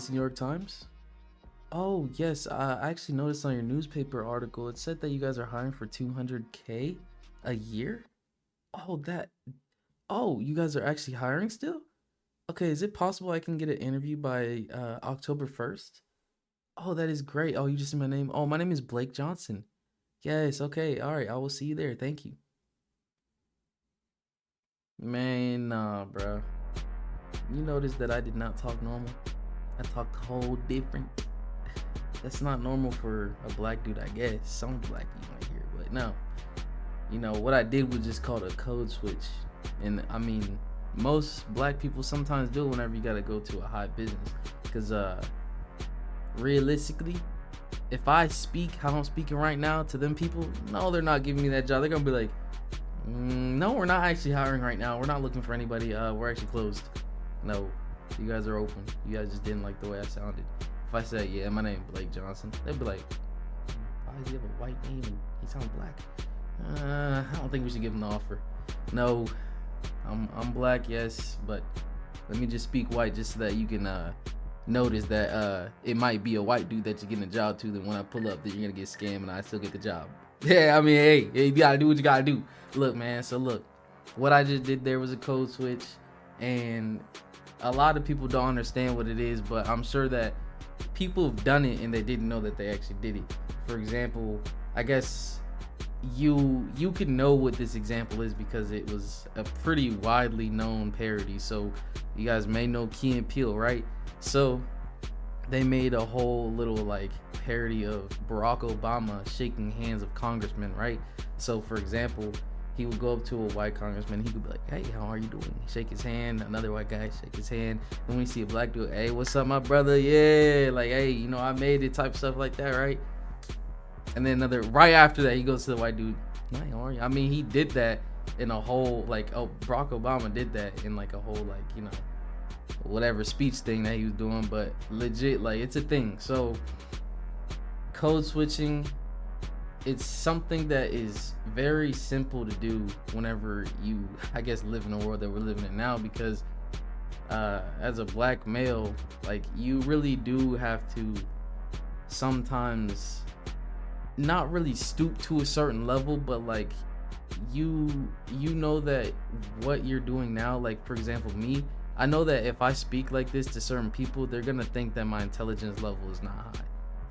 this the New York Times? Oh, yes. I actually noticed on your newspaper article, it said that you guys are hiring for 200K a year? Oh, that. Oh, you guys are actually hiring still? Okay, is it possible I can get an interview by October 1st? Oh, that is great. Oh, you just said my name. Oh, my name is Blake Johnson. Yes, okay. All right, I will see you there. Thank you. Man, nah, bro. You noticed that I did not talk normal. I talked whole different. That's not normal for a black dude, I guess. Some black people might hear, but no. What I did was just called a code switch. And I mean, most black people sometimes do whenever you gotta go to a high business. Cause realistically, if I speak how I'm speaking right now to them people, no, they're not giving me that job. They're gonna be like, no, we're not actually hiring right now. We're not looking for anybody. We're actually closed. No, you guys are open. You guys just didn't like the way I sounded. If I said, yeah, my name is Blake Johnson, they'd be like, why does he have a white name and he sounds black? I don't think we should give him the offer. No, I'm black, yes, but let me just speak white just so that you can notice that it might be a white dude that you're getting a job to. Then when I pull up, that you're gonna get scammed and I still get the job. Yeah, I mean, hey, you gotta do what you gotta do. Look, man. So look, what I just did there was a code switch, and a lot of people don't understand what it is, but I'm sure that people have done it and they didn't know that they actually did it. For example, I guess you can know what this example is because it was a pretty widely known parody. So you guys may know Key and Peele, right? So they made a whole little like parody of Barack Obama shaking hands of congressmen, right? So for example, he would go up to a white congressman, he would be like, hey, how are you doing? Shake his hand. Another white guy shake his hand. Then when you see a black dude, hey, what's up, my brother? Yeah, like, hey, I made it, type stuff like that, right? And then right after that, he goes to the white dude, hey, how are you? I mean, he did that in a whole, like, Barack Obama did that in like a whole, like, whatever speech thing that he was doing, but legit, like, it's a thing. So code switching, it's something that is very simple to do whenever you, I guess, live in the world that we're living in now, because as a black male, like, you really do have to sometimes not really stoop to a certain level, but like you know that what you're doing now, like for example me, I know that if I speak like this to certain people, they're gonna think that my intelligence level is not high.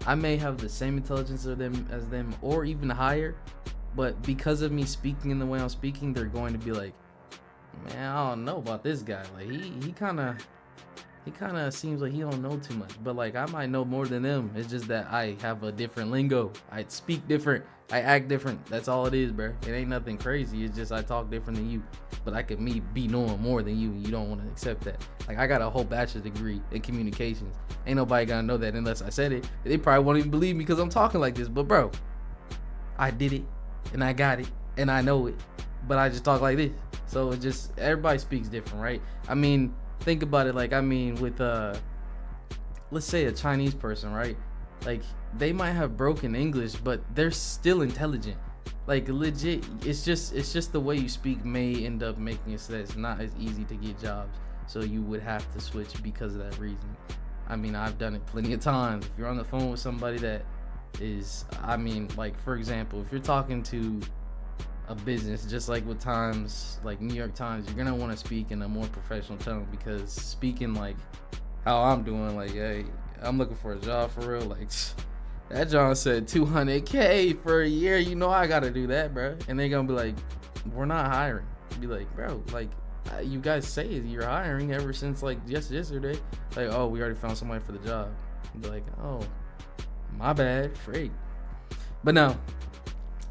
I may have the same intelligence as them or even higher, but because of me speaking in the way I'm speaking, they're going to be like, man, I don't know about this guy. Like he kind of seems like he don't know too much, but like I might know more than them. It's just that I have a different lingo. I speak different. I act different. That's all it is, bro. It ain't nothing crazy. It's just I talk different than you, but I could be knowing more than you, and you don't want to accept that. Like I got a whole bachelor's degree in communications. Ain't nobody gonna know that unless I said it. They probably won't even believe me because I'm talking like this. But bro, I did it, and I got it, and I know it, but I just talk like this. So it just, everybody speaks different, right? I mean, think about it. Like, I mean, with let's say a Chinese person, right? Like, they might have broken English, but they're still intelligent. Like, legit, it's just the way you speak may end up making it so that it's not as easy to get jobs. So you would have to switch because of that reason. I mean, I've done it plenty of times. If you're on the phone with somebody that is, I mean, like, for example, if you're talking to a business, just like with Times, like New York Times, you're gonna want to speak in a more professional tone, because speaking like how I'm doing, like, hey, I'm looking for a job for real, like, that John said 200K for a year, I gotta do that, bro. And they're gonna be like, we're not hiring. Be like, bro, like, you guys say you're hiring ever since like yesterday. Like, oh, we already found somebody for the job. Be like, oh, my bad, freak. But no,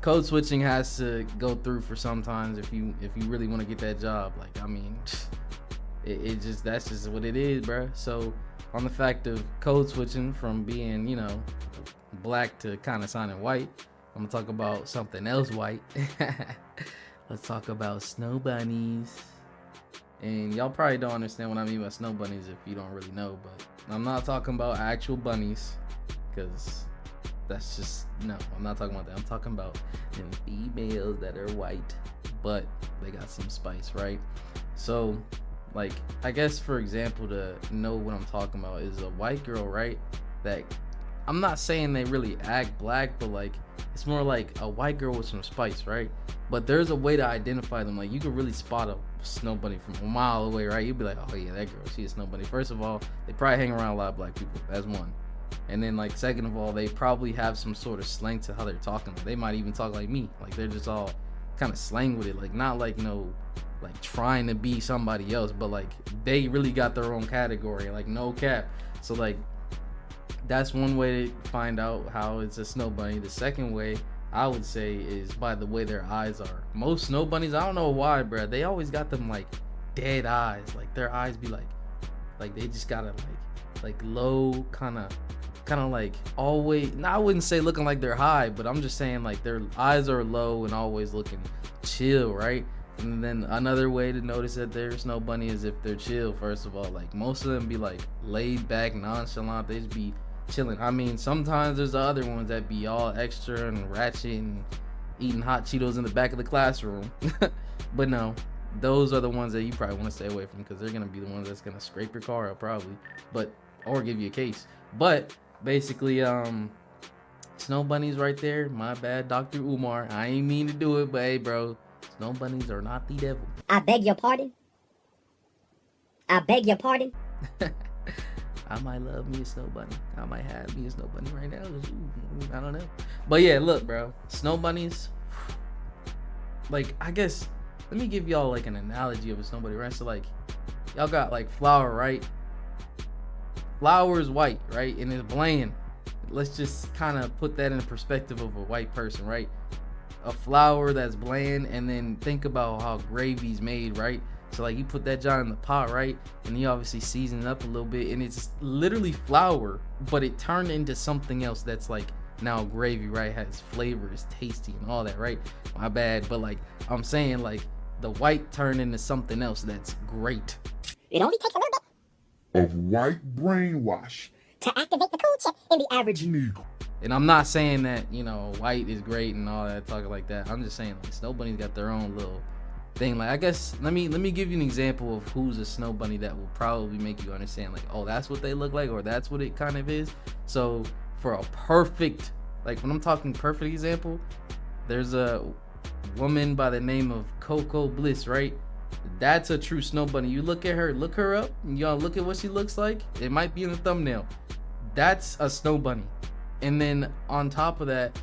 code switching has to go through for sometimes if you really want to get that job. Like, I mean, that's just what it is, bro. So on the fact of code switching from being, black to kind of sounding white, I'm gonna talk about something else white. Let's talk about snow bunnies. And y'all probably don't understand what I mean by snow bunnies if you don't really know, but I'm not talking about actual bunnies, because that's just, no, I'm not talking about that. I'm talking about them females that are white, but they got some spice, right? So Like, I guess for example, to know what I'm talking about, is a white girl, right? That, I'm not saying they really act black, but like it's more like a white girl with some spice, right? But there's a way to identify them. Like, you can really spot a snow bunny from a mile away, right? You'd be like, oh yeah, that girl, she's a snow bunny. First of all, they probably hang around a lot of black people. That's one. And then, like, second of all, they probably have some sort of slang to how they're talking. They might even talk like me. Like, they're just all kind of slang with it. Like, not like no, like trying to be somebody else, but like they really got their own category. Like, no cap. So like, that's one way to find out how it's a snow bunny. The second way, I would say, is by the way their eyes are. Most snow bunnies, I don't know why, bro, they always got them like dead eyes. Like, their eyes be like they just gotta like low, kind of like always. Now, I wouldn't say looking like they're high, but I'm just saying like their eyes are low and always looking chill, right? And then another way to notice that they're snow bunny is if they're chill. First of all, like most of them be like laid back, nonchalant. They just be chilling. I mean, sometimes there's the other ones that be all extra and ratchet and eating hot Cheetos in the back of the classroom. But no, those are the ones that you probably want to stay away from, because they're gonna be the ones that's gonna scrape your car up probably, but or give you a case. But basically, snow bunnies right there. My bad, Dr. Umar. I ain't mean to do it, but hey, bro, snow bunnies are not the devil. I beg your pardon. I beg your pardon. I might love me a snow bunny. I might have me a snow bunny right now. Ooh, I don't know. But yeah, look, bro. Snow bunnies. Like, I guess, let me give y'all like an analogy of a snow bunny, right? So like, y'all got like flour, right? Flour is white, right? And it's bland. Let's just kind of put that in the perspective of a white person, right? A flour that's bland, and then think about how gravy's made, right? So like, you put that jar in the pot, right? And you obviously season it up a little bit, and it's literally flour, but it turned into something else that's like now gravy, right? Has flavor, is tasty and all that, right? My bad, but like I'm saying, like the white turned into something else that's great. It only takes a little Of white brainwash bit to activate the cool chip in the average Negro. And I'm not saying that, you know, white is great and all that, talking like that. I'm just saying, like, snow bunnies got their own little thing. Like, I guess let me give you an example of who's a snow bunny that will probably make you understand, like, oh, that's what they look like, or that's what it kind of is. So for a perfect, like, when I'm talking perfect example, there's a woman by the name of Coco Bliss, right? That's a true snow bunny. You look at her, look her up, and y'all look at what she looks like. It might be in the thumbnail. That's a snow bunny. And then on top of that,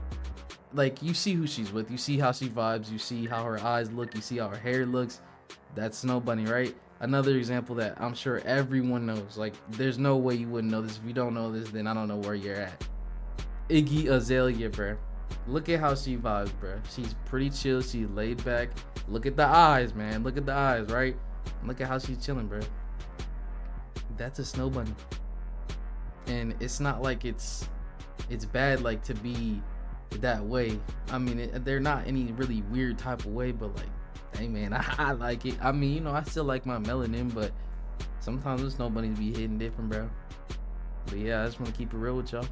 like, you see who she's with, you see how she vibes, you see how her eyes look, you see how her hair looks. That's snow bunny, right? Another example that I'm sure everyone knows. Like, there's no way you wouldn't know this. If you don't know this, then I don't know where you're at. Iggy Azalea, bruh. Look at how she vibes, bruh. She's pretty chill. She's laid back. Look at the eyes, man. Look at the eyes, right? Look at how she's chilling, bruh. That's a snow bunny. And it's not like it's bad, like, to be that way. I mean, they're not any really weird type of way, but like, hey man, I like it. I mean, you know, I still like my melanin, but sometimes the snow bunnies be hitting different, bro. But yeah, I just want to keep it real with y'all.